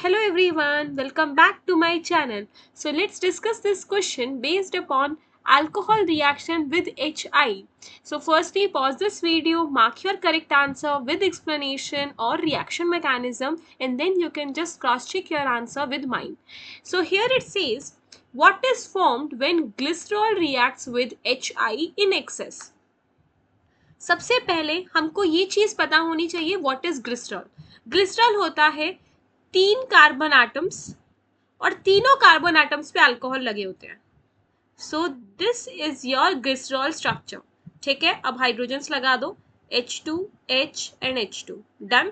Hello everyone, welcome back to my channel. So let's discuss this question based upon alcohol reaction with HI. So firstly, pause this video, mark your correct answer with explanation or reaction mechanism, and then you can just cross check your answer with mine. So here it says, what is formed when glycerol reacts with HI in excess? सबसे पहले हमको ये चीज पता होनी चाहिए what is glycerol. Glycerol होता है 3 कार्बन एटम्स और तीनों कार्बन एटम्स पे अल्कोहल लगे होते हैं. So this is your glycerol structure. ठीक है, अब हाइड्रोजन्स लगा दो H2 H and H2. Done.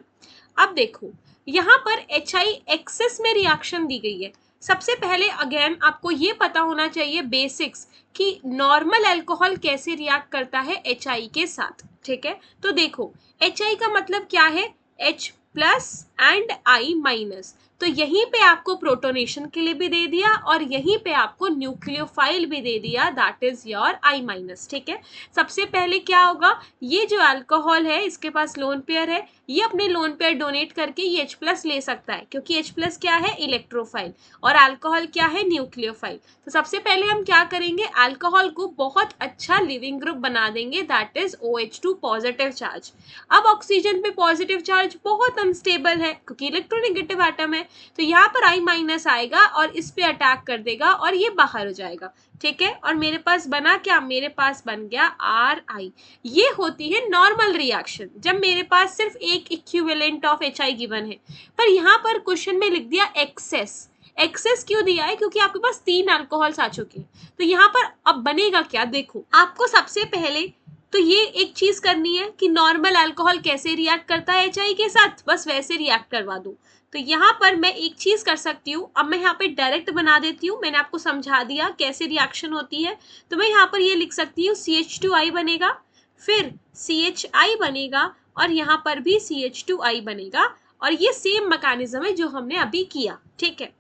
अब देखो यहाँ पर HI एक्सेस में रिएक्शन दी गई है. सबसे पहले अगेन आपको ये पता होना चाहिए बेसिक्स कि नॉर्मल अल्कोहल कैसे रिएक्ट करता है HI के साथ. ठीक है, तो देखो HI का मतलब क्या है, H plus and I minus. तो यहीं पे आपको प्रोटोनेशन के लिए भी दे दिया और यहीं पे आपको न्यूक्लियोफाइल भी दे दिया, that is your I minus. ठीक है, सबसे पहले क्या होगा, ये जो अल्कोहल है इसके पास लोन पेयर है, ये अपने लोन पेयर डोनेट करके ये H प्लस ले सकता है क्योंकि H प्लस क्या है, इलेक्ट्रोफाइल, और अल्कोहल क्या है, न्यूक्लियोफाइल. तो सबसे पहले हम क्या करेंगे, अल्कोहल को बहुत अच्छा लिविंग ग्रुप बना देंगे, that is OH2 positive charge. अब ऑक्सीजन पे पॉजिटिव चार्ज बहुत अनस्टेबल है क्योंकि इलेक्ट्रोनेगेटिव एटम है, तो यहाँ पर I माइनस आएगा और इस पे अटैक कर देगा और ये बाहर हो जाएगा. ठीक है, और मेरे पास बना क्या, मेरे पास बन गया RI. ये होती है नॉर्मल रिएक्शन जब मेरे पास सिर्फ एक इक्विवेलेंट ऑफ HI गिवन है. पर यहाँ पर क्वेश्चन में लिख दिया एक्सेस. एक्सेस क्यों दिया है, क्योंकि आपके पास 3 अल्कोहल्स आ चुके हैं. तो यहाँ पर अब बनेगा क्या, देखो आपको सबसे पहले तो ये एक चीज करनी है कि नॉर्मल अल्कोहल कैसे रिएक्ट करता है HI के साथ, बस वैसे रिएक्ट करवा दो. तो यहाँ पर मैं एक चीज कर सकती हूँ, अब मैं यहाँ पे डायरेक्ट बना देती हूँ, मैंने आपको समझा दिया कैसे रिएक्शन होती है. तो मैं यहाँ पर ये लिख सकती हूँ CH2I बनेगा, फिर CHI बनेगा और यहाँ पर भी CH2I बनेगा, और ये सेम मैकेनिज्म है जो हमने अभी किया. ठीक है,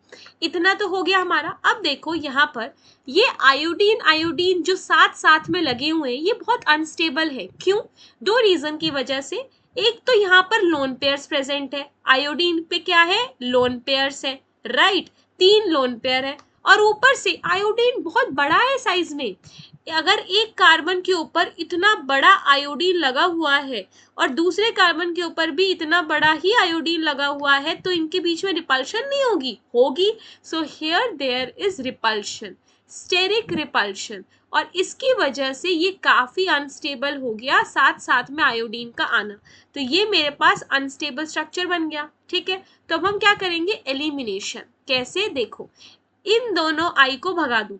इतना तो हो गया हमारा. अब देखो यहाँ पर ये आयोडीन आयोडीन जो साथ साथ में लगे हुए हैं ये बहुत अनस्टेबल है. क्यों, 2 रीजन की वजह से. एक तो यहाँ पर लोन पेयर्स प्रेजेंट है, आयोडीन पे क्या है, लोन पेयर्स है, राइट, 3 लोन पेयर है, और ऊपर से आयोडीन बहुत बड़ा है साइज में. अगर एक कार्बन के ऊपर इतना बड़ा आयोडीन लगा हुआ है और दूसरे कार्बन के ऊपर भी इतना बड़ा ही आयोडीन लगा हुआ है तो इनके बीच में रिपल्शन नहीं होगी, होगी. So here there is repulsion, steric repulsion, और इसकी वजह से ये काफी अनस्टेबल हो गया, साथ साथ में आयोडीन का आना. तो ये मेरे पास अनस्टेबल स्ट्रक्चर बन गया. ठीक है, तो अब हम क्या करेंगे, एलिमिनेशन. कैसे, देखो इन दोनों I को भगा दूं.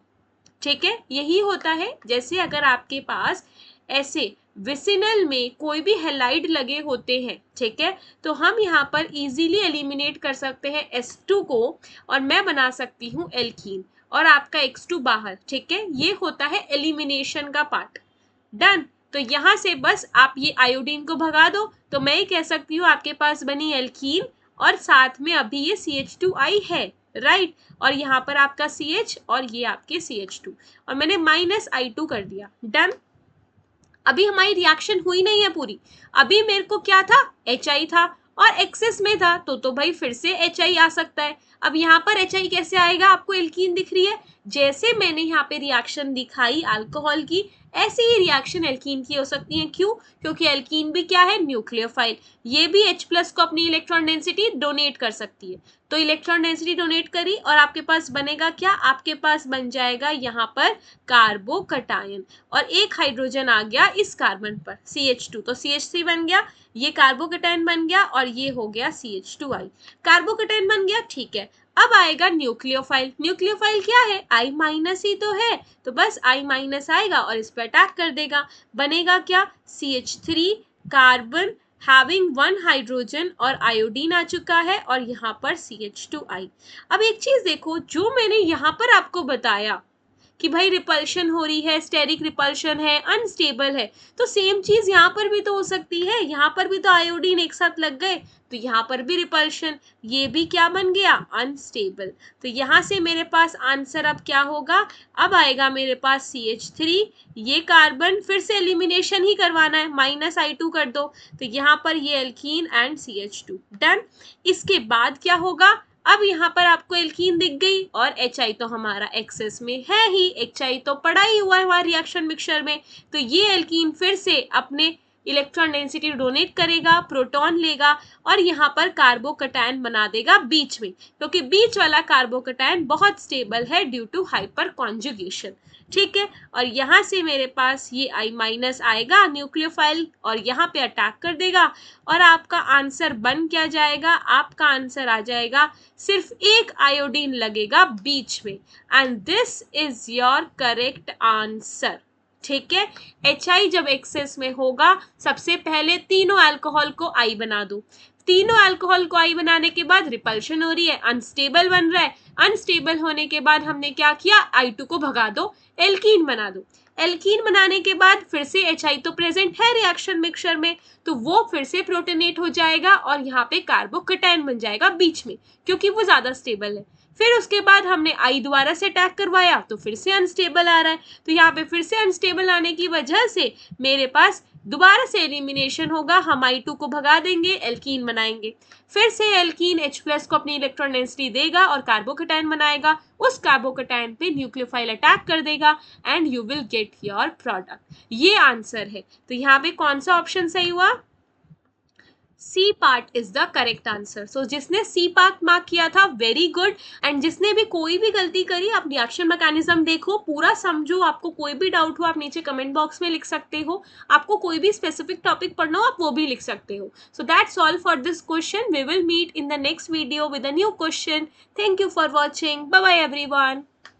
ठीक है, यही होता है जैसे अगर आपके पास ऐसे विसिनल में कोई भी हेलाइड लगे होते हैं. ठीक है, तो हम यहाँ पर इजीली एलिमिनेट कर सकते हैं S2 को और मैं बना सकती हूँ एल्कीन और आपका X2 बाहर. ठीक है, ये होता है एलिमिनेशन का पार्ट. डन. तो यहाँ से बस आप ये आयोडीन को भगा दो तो मैं ये कह सकती हूँ आपके पास बनी एल्कीन और साथ में अभी ये CH2I है, राइट, और यहाँ पर आपका CH और ये आपके CH2, और मैंने -I2 कर दिया. डन. अभी हमारी रिएक्शन हुई नहीं है पूरी, अभी मेरे को क्या था, HI था और एक्सेस में था तो भाई फिर से HI आ सकता है. अब यहाँ पर HI कैसे आएगा, आपको एल्कीन दिख रही है, जैसे मैंने यहाँ पे रिएक्शन दिखाई अल्कोहल की ऐसे ही रिएक्शन एल्कीन की हो सकती है. क्यों, क्योंकि एल्कीन भी क्या है, न्यूक्लियोफाइल, ये भी H प्लस को अपनी इलेक्ट्रॉन डेंसिटी डोनेट कर सकती है. तो इलेक्ट्रॉन डेंसिटी डोनेट करी और आपके पास बनेगा क्या, आपके पास बन जाएगा यहाँ पर कार्बोकटायन, और एक हाइड्रोजन आ गया इस कार्बन पर CH2, तो CH3 बन गया, ये कार्बोकटायन बन गया और ये हो गया CH2I, कार्बोकटायन बन गया. ठीक है, अब आएगा न्यूक्लियोफाइल. न्यूक्लियोफाइल क्या है, I माइनस ही तो है, तो बस I माइनस आएगा और इस पर अटैक कर देगा. बनेगा क्या, CH3 कार्बन हैविंग 1 हाइड्रोजन और आयोडीन आ चुका है और यहाँ पर CH2I. अब एक चीज देखो, जो मैंने यहाँ पर आपको बताया कि भाई रिपल्शन हो रही है, स्टेरिक रिपल्शन है, अनस्टेबल है, तो सेम चीज यहाँ पर भी तो हो सकती है. यहाँ पर भी तो आयोडीन एक साथ लग गए तो यहाँ पर भी रिपल्शन, ये भी क्या बन गया, अनस्टेबल. तो यहाँ से मेरे पास आंसर अब क्या होगा, अब आएगा मेरे पास CH3, ये कार्बन फिर से एलिमिनेशन ही करवाना है, -I2 कर दो, तो यहाँ पर ये एल्कीन एंड CH2. डन. इसके बाद क्या होगा, अब यहाँ पर आपको एल्कीन दिख गई और HI तो हमारा एक्सेस में है ही, HI तो पड़ा ही हुआ है हमारे रिएक्शन मिक्सचर में, तो ये एल्कीन फिर से अपने इलेक्ट्रॉन डेंसिटी डोनेट करेगा, प्रोटॉन लेगा और यहाँ पर कार्बोकैटायन बना देगा बीच में, क्योंकि बीच वाला कार्बोकैटायन बहुत स्टेबल है ड्यू टू हाइपर कॉन्जुगेशन। ठीक है, और यहाँ से मेरे पास ये I माइनस आएगा न्यूक्लियोफाइल और यहाँ पे अटैक कर देगा और आपका आंसर बन क्या जाएगा, आपका आंसर आ जाएगा सिर्फ एक आयोडीन लगेगा बीच में, and this is your correct answer. ठीक है, HI जब एक्सेस में होगा सबसे पहले तीनों अल्कोहल को I बना दो, तीनों अल्कोहल को I बनाने के बाद रिपल्शन हो रही है, अनस्टेबल बन रहा है, अनस्टेबल होने के बाद हमने क्या किया, I2 को भगा दो, एल्कीन बना दो, एल्कीन बनाने के बाद फिर से HI तो प्रेजेंट है रिएक्शन मिक्सचर में, तो वो फिर से प्रोटोनेट हो जाएगा और यहाँ पे कार्बोकैटायन बन जाएगा बीच में, क्योंकि वो ज्यादा स्टेबल है। फिर उसके बाद हमने I दोबारा से अटैक करवाया तो फिर से अनस्टेबल आ रहा है, तो यहाँ पे फिर से अनस्टेबल आने की वजह से मेरे पास दोबारा से एलिमिनेशन होगा, हम I2 को भगा देंगे, एल्कीन बनाएंगे, फिर से एल्कीन H+ को अपनी इलेक्ट्रॉन डेंसिटी देगा और कार्बोकैटायन बनाएगा, उस कार्बोकैटायन पे न्यूक्लियोफाइल अटैक कर देगा and you will get your product. ये आंसर है, तो यहाँ पे कौन सा ऑप्शन सही हुआ, C part is the correct answer. So जिसने सी पार्ट मार्क किया था वेरी गुड, एंड जिसने भी कोई भी गलती करी आप रिएक्शन मैकेनिज्म देखो, पूरा समझो, आपको कोई भी डाउट हो आप नीचे कमेंट बॉक्स में लिख सकते हो, आपको कोई भी स्पेसिफिक टॉपिक पढ़ना हो आप वो भी लिख सकते हो। So that's all for this question, we will meet in the next video with a new question. Thank you for watching, bye bye everyone.